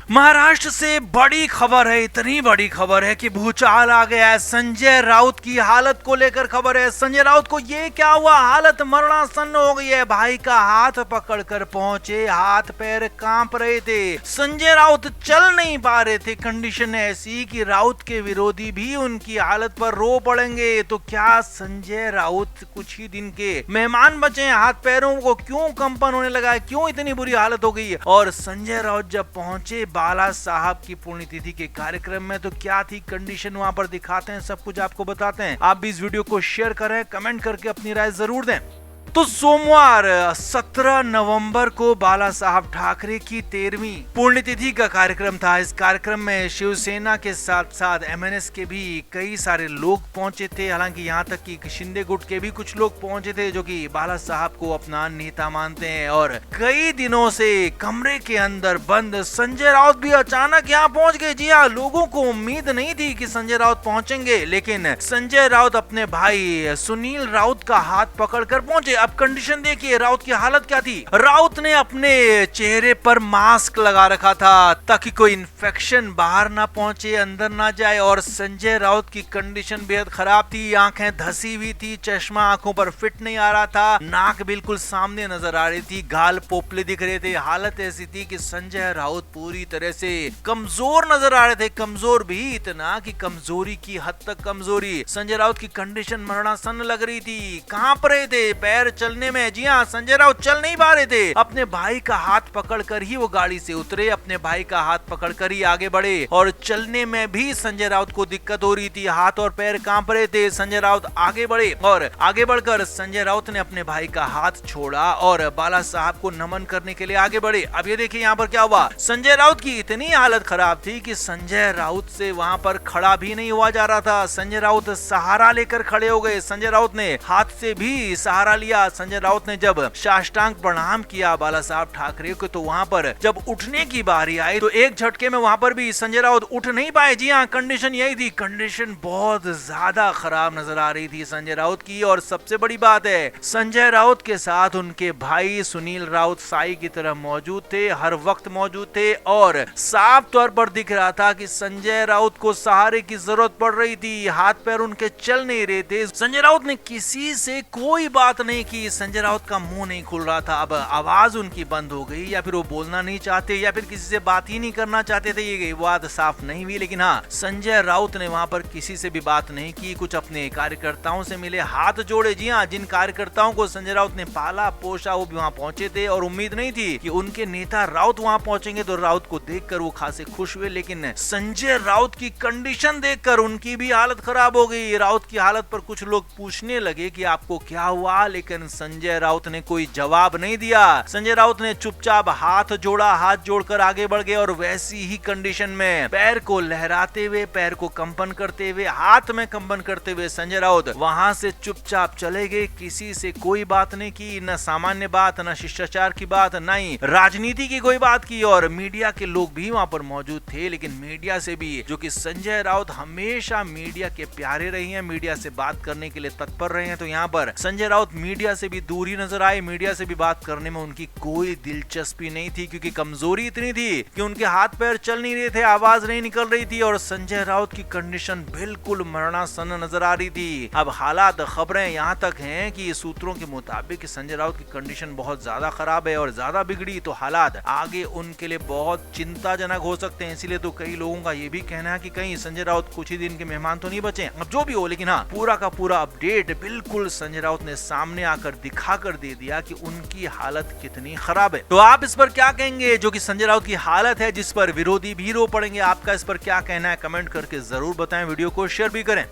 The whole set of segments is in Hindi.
महाराष्ट्र से बड़ी खबर है, इतनी बड़ी खबर है कि भूचाल आ गया है। संजय राउत की हालत को लेकर खबर है। संजय राउत को ये क्या हुआ, हालत मरणासन्न हो गई है। भाई का हाथ पकड़कर पहुंचे, हाथ पैर कांप रहे थे। संजय राउत चल नहीं पा रहे थे। कंडीशन ऐसी कि राउत के विरोधी भी उनकी हालत पर रो पड़ेंगे। तो क्या संजय राउत कुछ ही दिन के मेहमान बचे हैं? हाथ पैरों को क्यों कंपन होने लगा है, क्यों इतनी बुरी हालत हो गई है? और संजय राउत जब पहुंचे बाला साहब की पुण्यतिथि के कार्यक्रम में, तो क्या थी कंडीशन वहां पर दिखाते हैं, सब कुछ आपको बताते हैं। आप भी इस वीडियो को शेयर करें, कमेंट करके अपनी राय जरूर दें। तो सोमवार 17 नवंबर को बाला साहब ठाकरे की 13वीं पुण्यतिथि का कार्यक्रम था। इस कार्यक्रम में शिवसेना के साथ साथ एमएनएस के भी कई सारे लोग पहुंचे थे। हालांकि यहां तक कि शिंदे गुट के भी कुछ लोग पहुंचे थे जो कि बाला साहब को अपना नेता मानते हैं। और कई दिनों से कमरे के अंदर बंद संजय राउत भी अचानक यहाँ पहुंच गए। जी हाँ, लोगों को उम्मीद नहीं थी कि संजय राउत पहुंचेंगे, लेकिन संजय राउत अपने भाई सुनील राउत का हाथ पकड़कर पहुंचे। अब कंडीशन देखिए, राउत की हालत क्या थी। राउत ने अपने चेहरे पर मास्क लगा रखा था ताकि कोई इन्फेक्शन बाहर ना पहुंचे, अंदर ना जाए। और संजय राउत की कंडीशन बेहद खराब थी। आंखें धसी हुई थी, चश्मा आंखों पर फिट नहीं आ रहा था, नाक बिल्कुल सामने नजर आ रही थी, गाल पोपले दिख रहे थे। हालत ऐसी थी कि संजय राउत पूरी तरह से कमजोर नजर आ रहे थे। कमजोर भी इतना कि कमजोरी की हद तक कमजोरी। संजय राउत की कंडीशन मरणासन्न लग रही थी, कांप रहे थे पैर चलने में। जी हाँ, संजय राउत चल नहीं पा रहे थे। अपने भाई का हाथ पकड़कर ही वो गाड़ी से उतरे, अपने भाई का हाथ पकड़कर ही आगे बढ़े। और चलने में भी संजय राउत को दिक्कत हो रही थी, हाथ और पैर कांप रहे थे। संजय राउत आगे बढ़े और आगे बढ़कर संजय राउत ने अपने भाई का हाथ छोड़ा और बाला साहब को नमन करने के लिए आगे बढ़े। अब ये देखिए यहाँ पर क्या हुआ। संजय राउत की इतनी हालत खराब थी कि संजय राउत से वहां पर खड़ा भी नहीं हुआ जा रहा था। संजय राउत सहारा लेकर खड़े हो गए। संजय राउत ने हाथ से भी सहारा लिया। संजय राउत ने जब साष्टांग प्रणाम किया बाला साहब ठाकरे को, तो वहां पर जब उठने की बारी आई तो एक झटके में वहां पर भी संजय राउत उठ नहीं पाए। जी हाँ, कंडीशन यही थी। कंडीशन बहुत ज्यादा खराब नजर आ रही थी संजय राउत की। और सबसे बड़ी बात है, संजय राउत के साथ उनके भाई सुनील राउत साई की तरह मौजूद थे, हर वक्त मौजूद थे। और साफ तौर पर दिख रहा था कि संजय राउत को सहारे की जरूरत पड़ रही थी। हाथ पैर उनके चल नहीं रहे थे। संजय राउत ने किसी से कोई बात नहीं की। संजय राउत का मुंह नहीं खुल रहा था। अब आवाज उनकी बंद हो गई, या फिर वो बोलना नहीं चाहते, या फिर किसी से बात ही नहीं करना चाहते थे। ये बात साफ नहीं हुई, लेकिन हाँ, संजय राउत ने वहां पर किसी से भी बात नहीं की। कुछ अपने कार्यकर्ताओं से मिले, हाथ जोड़े। जी हाँ, जिन कार्यकर्ताओं को संजय राउत ने पाला पोषा वो भी वहां पहुंचे थे। और उम्मीद नहीं थी कि उनके नेता राउत वहां पहुंचेंगे। तो राउत को देखकर वो खासे खुश हुए, लेकिन संजय राउत की कंडीशन देखकर उनकी भी हालत खराब हो गई। राउत की हालत पर कुछ लोग पूछने लगे कि आपको क्या हुआ, लेकिन संजय राउत ने कोई जवाब नहीं दिया। संजय राउत ने चुपचाप हाथ जोड़ा, हाथ जोड़कर आगे बढ़ गए। और वैसी ही कंडीशन में पैर को लहराते हुए, पैर को कंपन करते हुए, हाथ में कंपन करते हुए संजय राउत वहां से चुपचाप चले गए। किसी से कोई बात नहीं की, न सामान्य बात, न शिष्टाचार की बात, न ही राजनीति की कोई बात की। और मीडिया के लोग भी वहां पर मौजूद थे, लेकिन मीडिया से भी, जो कि संजय राउत हमेशा मीडिया के प्यारे रहे हैं, मीडिया से बात करने के लिए तत्पर रहे हैं, तो यहाँ पर संजय राउत मीडिया से भी दूरी नजर आए। मीडिया से भी बात करने में उनकी कोई दिलचस्पी नहीं थी, क्योंकि कमजोरी इतनी थी कि उनके हाथ पैर चल नहीं रहे थे, आवाज नहीं निकल रही थी। और संजय राउत की कंडीशन बिल्कुल मरणासन्न नजर आ रही थी। अब हालात, खबरें यहाँ तक हैं कि सूत्रों के मुताबिक संजय राउत की कंडीशन बहुत ज्यादा खराब है, और ज्यादा बिगड़ी तो हालात आगे उनके लिए बहुत चिंताजनक हो सकते हैं। इसीलिए तो कई लोगों का ये भी कहना है कि कहीं संजय राउत कुछ ही दिन के मेहमान तो नहीं बचे। अब जो भी हो, लेकिन हाँ, पूरा का पूरा अपडेट बिल्कुल संजय राउत ने सामने आकर दिखाकर दे दिया कि उनकी हालत कितनी खराब है। तो आप इस पर क्या कहेंगे, जो कि संजय राउत की हालत है जिस पर विरोधी भी रो पड़ेंगे? आपका इस पर क्या कहना है, कमेंट करके जरूर बताएं। वीडियो को शेयर भी करें।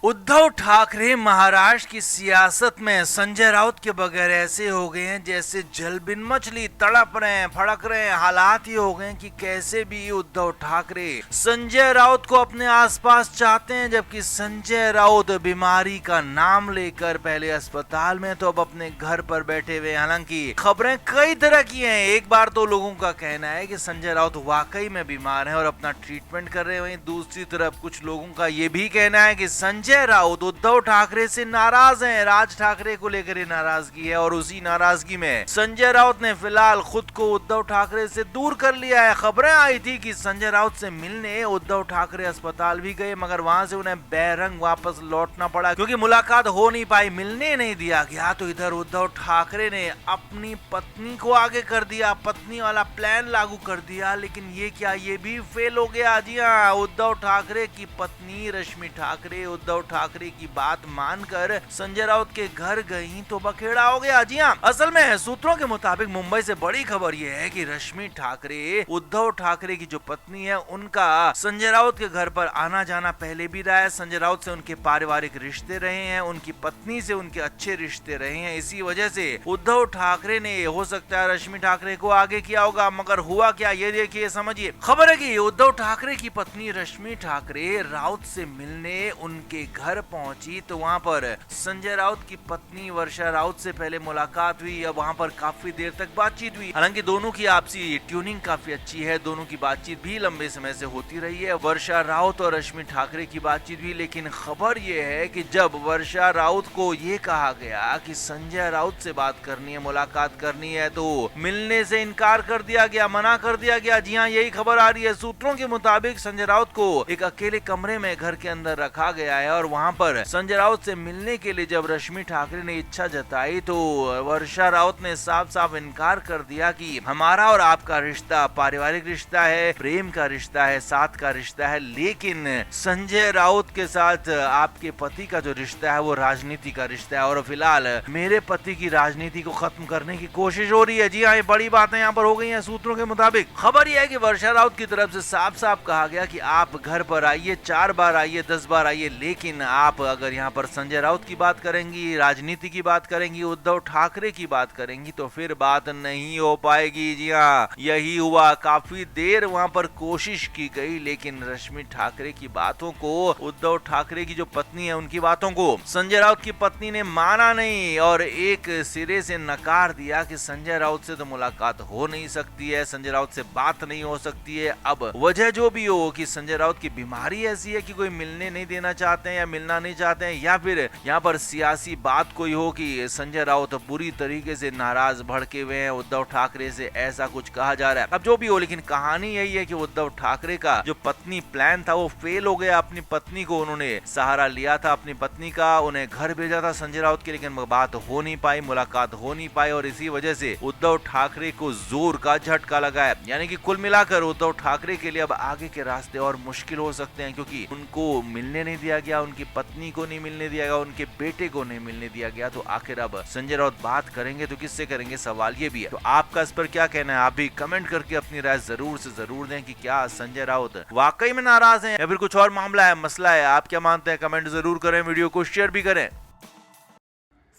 उद्धव ठाकरे महाराष्ट्र की सियासत में संजय राउत के बगैर ऐसे हो गए हैं जैसे जलबिन मछली, तड़प रहे हैं, फड़क रहे हैं। हालात ये हो गए हैं कि कैसे भी उद्धव ठाकरे संजय राउत को अपने आसपास चाहते हैं, जबकि संजय राउत बीमारी का नाम लेकर पहले अस्पताल में तो अब अपने घर पर बैठे हुए। हालांकि खबरें कई तरह की हैं। एक बार तो लोगों का कहना है कि संजय राउत वाकई में बीमार है और अपना ट्रीटमेंट कर रहे हैं। वहीं दूसरी तरफ कुछ लोगों का ये भी कहना है कि संजय संजय राउत उद्धव ठाकरे से नाराज हैं। राज ठाकरे को लेकर ये नाराजगी है और उसी नाराजगी में संजय राउत ने फिलहाल खुद को उद्धव ठाकरे से दूर कर लिया है। खबरें आई थी कि संजय राउत से मिलने उद्धव ठाकरे अस्पताल भी गए, मगर वहां से उन्हें बेरंग वापस लौटना पड़ा क्योंकि मुलाकात हो नहीं पाई, मिलने नहीं दिया गया। तो इधर उद्धव ठाकरे ने अपनी पत्नी को आगे कर दिया, पत्नी वाला प्लान लागू कर दिया, लेकिन ये क्या, ये भी फेल हो गया। जी हाँ, उद्धव ठाकरे की पत्नी रश्मि ठाकरे उद्धव ठाकरे की बात मानकर संजय राउत के घर गई तो बखेड़ा हो गया। जी हाँ, असल में सूत्रों के मुताबिक मुंबई से बड़ी खबर यह है कि रश्मि ठाकरे उद्धव ठाकरे की जो पत्नी है उनका संजय राउत के घर पर आना जाना पहले भी रहा है। संजय राउत से उनके पारिवारिक रिश्ते रहे हैं, उनकी पत्नी से उनके अच्छे रिश्ते रहे हैं। इसी वजह से उद्धव ठाकरे ने हो सकता है रश्मि ठाकरे को आगे किया होगा, मगर हुआ क्या ये देखिए, समझिए। खबर है कि उद्धव ठाकरे की पत्नी रश्मि ठाकरे राउत से मिलने उनके घर पहुंची तो वहां पर संजय राउत की पत्नी वर्षा राउत से पहले मुलाकात हुई। अब वहां पर काफी देर तक बातचीत हुई। हालांकि दोनों की आपसी ट्यूनिंग काफी अच्छी है, दोनों की बातचीत भी लंबे समय से होती रही है, वर्षा राउत और रश्मि ठाकरे की बातचीत भी। लेकिन खबर यह है कि जब वर्षा राउत को ये कहा गया कि संजय राउत से बात करनी है, मुलाकात करनी है, तो मिलने से इनकार कर दिया गया, मना कर दिया गया। जी हाँ, यही खबर आ रही है। सूत्रों के मुताबिक संजय राउत को एक अकेले कमरे में घर के अंदर रखा गया है और वहां पर संजय राउत से मिलने के लिए जब रश्मि ठाकरे ने इच्छा जताई तो वर्षा राउत ने साफ साफ इनकार कर दिया कि हमारा और आपका रिश्ता पारिवारिक रिश्ता है, प्रेम का रिश्ता है, साथ का रिश्ता है, लेकिन संजय राउत के साथ आपके पति का जो रिश्ता है वो राजनीति का रिश्ता है और फिलहाल मेरे पति की राजनीति को खत्म करने की कोशिश हो रही है। जी हाँ, ये बड़ी बातें यहाँ पर हो गई हैं। सूत्रों के मुताबिक खबर यह है कि वर्षा राउत की तरफ से साफ साफ कहा गया कि आप घर पर आइए, 4 बार आइए, 10 बार आइए, लेकिन आप अगर यहाँ पर संजय राउत की बात करेंगी, राजनीति की बात करेंगी, उद्धव ठाकरे की बात करेंगी तो फिर बात नहीं हो पाएगी। जी हाँ, यही हुआ। काफी देर वहां पर कोशिश की गई, लेकिन रश्मि ठाकरे की बातों को, उद्धव ठाकरे की जो पत्नी है उनकी बातों को संजय राउत की पत्नी ने माना नहीं और एक सिरे से नकार दिया कि संजय राउत से तो मुलाकात हो नहीं सकती है, संजय राउत से बात नहीं हो सकती है। अब वजह जो भी हो कि संजय राउत की बीमारी ऐसी है कि कोई मिलने नहीं देना चाहते हैं या मिलना नहीं चाहते हैं, या फिर यहाँ पर सियासी बात कोई हो कि संजय राउत बुरी तरीके से नाराज भड़के हुए हैं उद्धव ठाकरे से, ऐसा कुछ कहा जा रहा है। अब जो भी हो, लेकिन कहानी यही है कि उद्धव ठाकरे का जो पत्नी प्लान था वो फेल हो गया। अपनी पत्नी को उन्होंने सहारा लिया था, अपनी पत्नी का, उन्हें घर भेजा था संजय राउत के, लेकिन बात हो नहीं पाई, मुलाकात हो नहीं पाई और इसी वजह से उद्धव ठाकरे को जोर का झटका लगा है। यानी कि कुल मिलाकर उद्धव ठाकरे के लिए अब आगे के रास्ते और मुश्किल हो सकते हैं क्योंकि उनको मिलने नहीं दिया गया, उनकी पत्नी को नहीं मिलने दिया गया, उनके बेटे को नहीं मिलने दिया गया। तो आखिर अब संजय राउत बात करेंगे तो किससे करेंगे, सवाल ये भी है। तो आपका इस पर क्या कहना है, आप भी कमेंट करके अपनी राय जरूर से जरूर दें कि क्या संजय राउत वाकई में नाराज हैं या फिर कुछ और मामला है, मसला है। आप क्या मानते हैं, कमेंट जरूर करें, वीडियो को शेयर भी करें।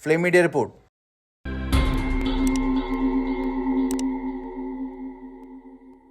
Flame media report.